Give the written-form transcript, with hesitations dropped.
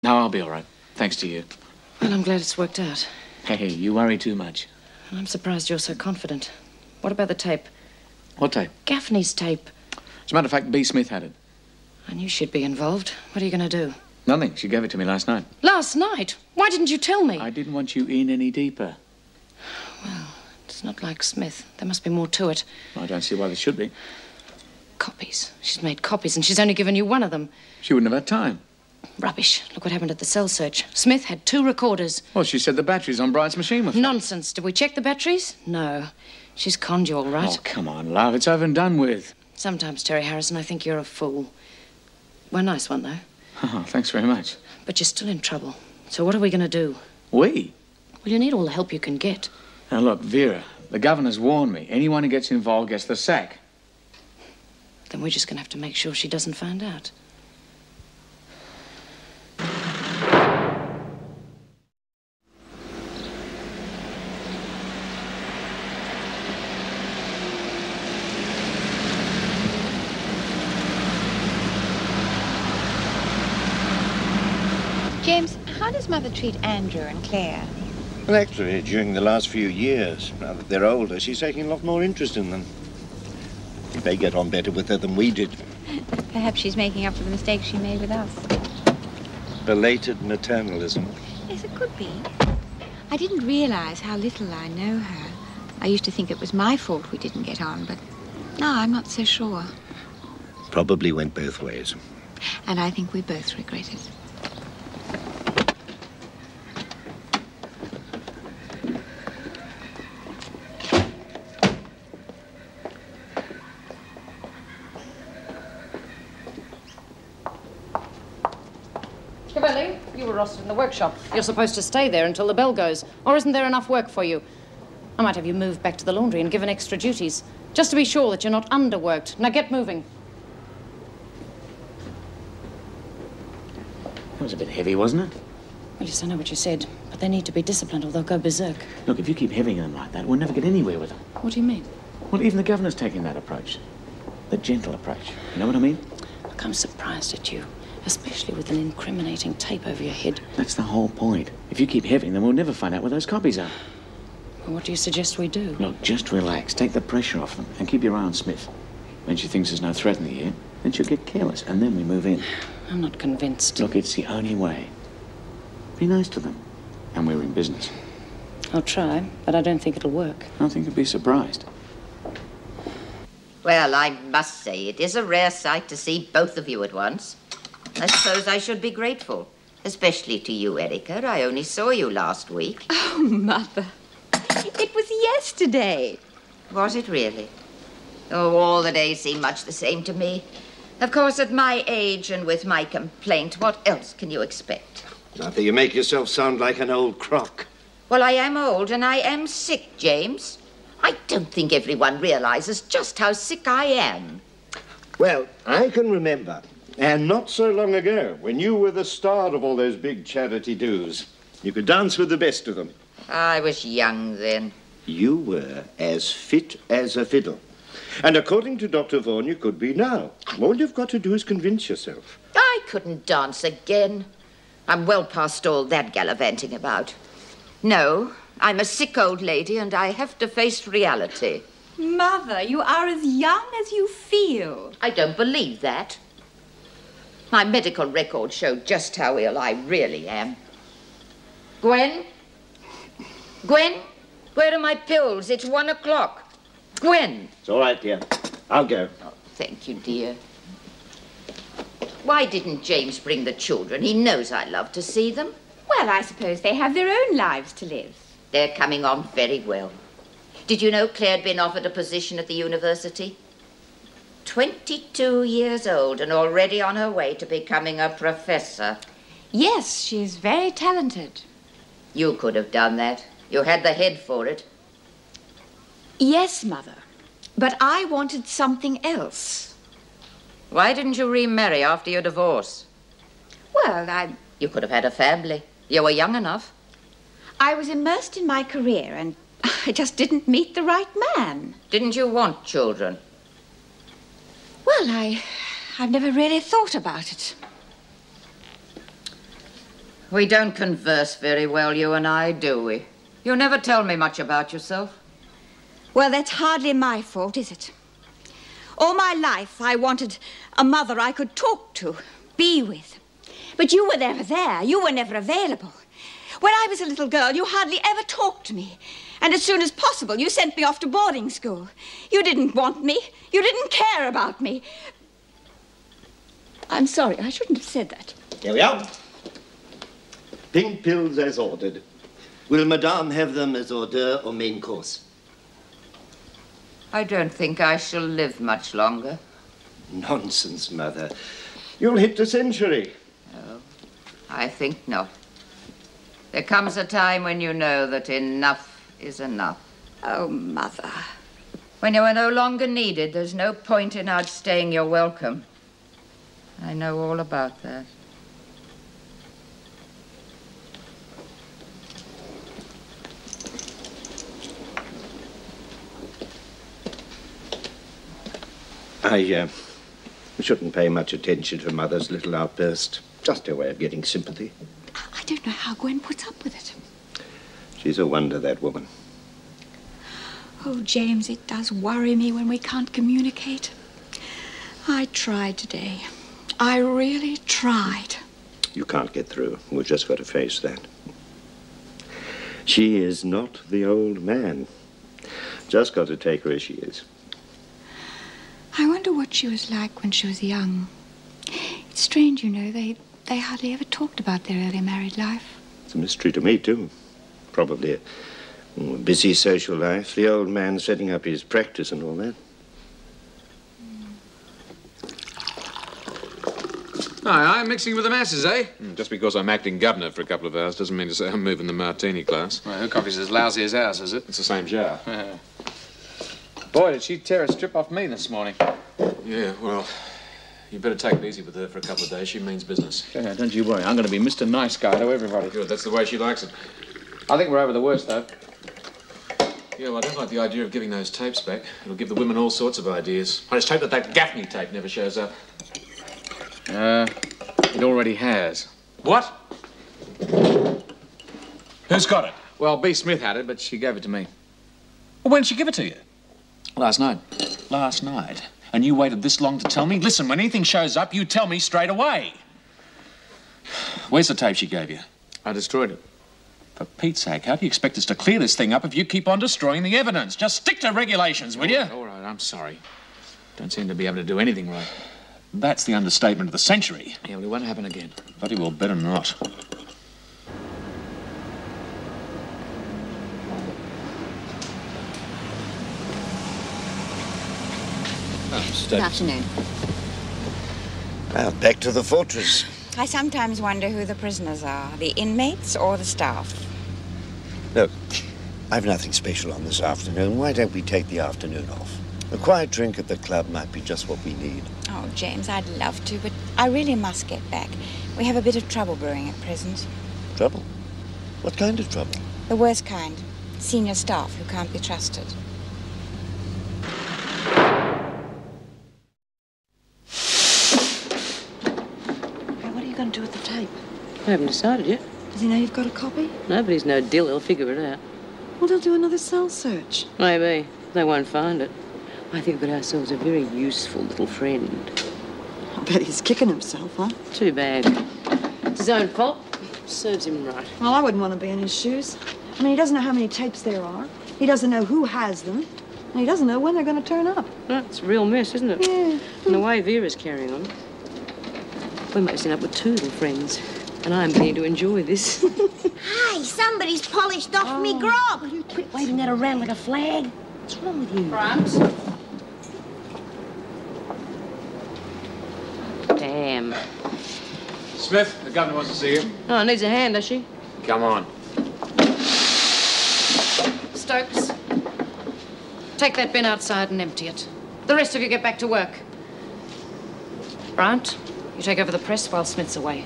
No, I'll be all right. Thanks to you. Well, I'm glad it's worked out. Hey, you worry too much. I'm surprised you're so confident. What about the tape? What tape? Gaffney's tape. As a matter of fact, B. Smith had it. I knew she'd be involved. What are you going to do? Nothing. She gave it to me last night. Last night? Why didn't you tell me? I didn't want you in any deeper. Well, it's not like Smith. There must be more to it. I don't see why there should be. Copies. She's made copies, and she's only given you one of them. She wouldn't have had time. Rubbish. Look what happened at the cell search. Smith had 2 recorders. Well, she said the batteries on Bryant's machine were flat. Nonsense. Did we check the batteries? No. She's conned you all right. Oh, come on, love. It's over and done with. Sometimes, Terry Harrison, I think you're a fool. Well, nice one, though. Oh, thanks very much. But you're still in trouble. So what are we going to do? We? Well, you need all the help you can get. Now, look, Vera, the governor's warned me. Anyone who gets involved gets the sack. Then we're just going to have to make sure she doesn't find out. James, how does Mother treat Andrew and Claire? Well, actually, during the last few years, now that they're older, she's taking a lot more interest in them. They get on better with her than we did. Perhaps she's making up for the mistakes she made with us. Belated maternalism. Yes, it could be. I didn't realize how little I know her. I used to think it was my fault we didn't get on, but no, I'm not so sure. Probably went both ways. And I think we both regret it. Cavelli, you were rostered in the workshop. You're supposed to stay there until the bell goes. Or isn't there enough work for you? I might have you moved back to the laundry and given extra duties, just to be sure that you're not underworked. Now get moving. That was a bit heavy, wasn't it? Well, yes, I know what you said, but they need to be disciplined or they'll go berserk. Look, if you keep heavying them like that, we'll never get anywhere with them. What do you mean? Well, even the governor's taking that approach. The gentle approach. You know what I mean? Look, I'm surprised at you, especially with an incriminating tape over your head. That's the whole point. If you keep heavying them, we'll never find out where those copies are. Well, what do you suggest we do? Look, just relax. Take the pressure off them and keep your eye on Smith. When she thinks there's no threat in the air, then she'll get careless and then we move in. I'm not convinced. Look, it's the only way. Be nice to them. And we're in business. I'll try, but I don't think it'll work. I think you'll be surprised. Well, I must say, it is a rare sight to see both of you at once. I suppose I should be grateful, especially to you, Erica. I only saw you last week. Oh, Mother. It was yesterday. Was it really? Oh, all the days seem much the same to me. Of course, at my age and with my complaint, what else can you expect? Martha, you make yourself sound like an old crock. Well, I am old and I am sick, James. I don't think everyone realizes just how sick I am. Well, I can remember, and not so long ago, when you were the star of all those big charity do's. You could dance with the best of them. I was young then. You were as fit as a fiddle. And according to Dr. Vaughan, you could be now. All you've got to do is convince yourself. I couldn't dance again. I'm well past all that gallivanting about. No, I'm a sick old lady and I have to face reality. Mother, you are as young as you feel. I don't believe that. My medical records show just how ill I really am. Gwen? Gwen? Where are my pills? It's 1 o'clock. Gwen! It's all right, dear. I'll go. Oh, thank you, dear. Why didn't James bring the children? He knows I love to see them. Well, I suppose they have their own lives to live. They're coming on very well. Did you know Claire had been offered a position at the university? 22 years old and already on her way to becoming a professor. Yes, she is very talented. You could have done that. You had the head for it. Yes, Mother. But I wanted something else. Why didn't you remarry after your divorce? Well, You could have had a family. You were young enough. I was immersed in my career and I just didn't meet the right man. Didn't you want children? Well, I've never really thought about it. We don't converse very well, you and I, do we? You never tell me much about yourself. Well, that's hardly my fault, is it? All my life, I wanted a mother I could talk to, be with. But you were never there. You were never available. When I was a little girl, you hardly ever talked to me. And as soon as possible, you sent me off to boarding school. You didn't want me. You didn't care about me. I'm sorry. I shouldn't have said that. Here we are. Pink pills as ordered. Will Madame have them as hors d'oeuvre or main course? I don't think I shall live much longer. Nonsense, Mother. You'll hit the century. No, I think not. There comes a time when you know that enough is enough. Oh, Mother. When you are no longer needed, there's no point in outstaying your welcome. I know all about that. I shouldn't pay much attention to Mother's little outburst. Just her way of getting sympathy. I don't know how Gwen puts up with it. She's a wonder, that woman. Oh, James, it does worry me when we can't communicate. I tried today. I really tried. You can't get through. We've just got to face that. She is not the old man. Just got to take her as she is. I wonder what she was like when she was young. It's strange, you know, they hardly ever talked about their early married life. It's a mystery to me, too. Probably a busy social life, the old man setting up his practice and all that. Hi, I'm mixing with the masses, eh? Just because I'm acting governor for a couple of hours doesn't mean to say I'm moving the martini class. Well, her coffee's as lousy as ours, is it? It's the same jar. Boy, did she tear a strip off me this morning. Yeah, well, you better take it easy with her for a couple of days. She means business. Yeah, don't you worry. I'm going to be Mr. Nice Guy to everybody. Good, that's the way she likes it. I think we're over the worst, though. Yeah, well, I don't like the idea of giving those tapes back. It'll give the women all sorts of ideas. I just hope that Gaffney tape never shows up. It already has. What? Who's got it? Well, B. Smith had it, but she gave it to me. Well, when did she give it to you? Last night. Last night. And you waited this long to tell me? Listen, when anything shows up, you tell me straight away. Where's the tape she gave you? I destroyed it. For Pete's sake, how do you expect us to clear this thing up if you keep on destroying the evidence? Just stick to regulations, will you? All right, I'm sorry. Don't seem to be able to do anything right. That's the understatement of the century. Yeah, well, it won't happen again. Bloody well better not. Good afternoon. Well, back to the fortress. I sometimes wonder who the prisoners are, the inmates or the staff. Look, I've nothing special on this afternoon. Why don't we take the afternoon off? A quiet drink at the club might be just what we need. Oh, James, I'd love to, but I really must get back. We have a bit of trouble brewing at present. Trouble? What kind of trouble? The worst kind. Senior staff who can't be trusted. What are you going to do with the tape? I haven't decided yet. Does he know you've got a copy? No, but he's no dill. He'll figure it out. Well, they'll do another cell search. Maybe. They won't find it. I think we've got ourselves a very useful little friend. I bet he's kicking himself, huh? Too bad. It's his own fault. Serves him right. Well, I wouldn't want to be in his shoes. I mean, he doesn't know how many tapes there are. He doesn't know who has them. And he doesn't know when they're going to turn up. Well, it's a real mess, isn't it? Yeah. And the way Vera's carrying on, we might end up with two little friends. And I'm beginning to enjoy this. Hey, somebody's polished off me grog. Will you quit waving that around like a flag? What's wrong with you? Grant? Damn. Smith, the governor wants to see you. Oh, needs a hand, does she? Come on. Stokes, take that bin outside and empty it. The rest of you get back to work. Grant, you take over the press while Smith's away.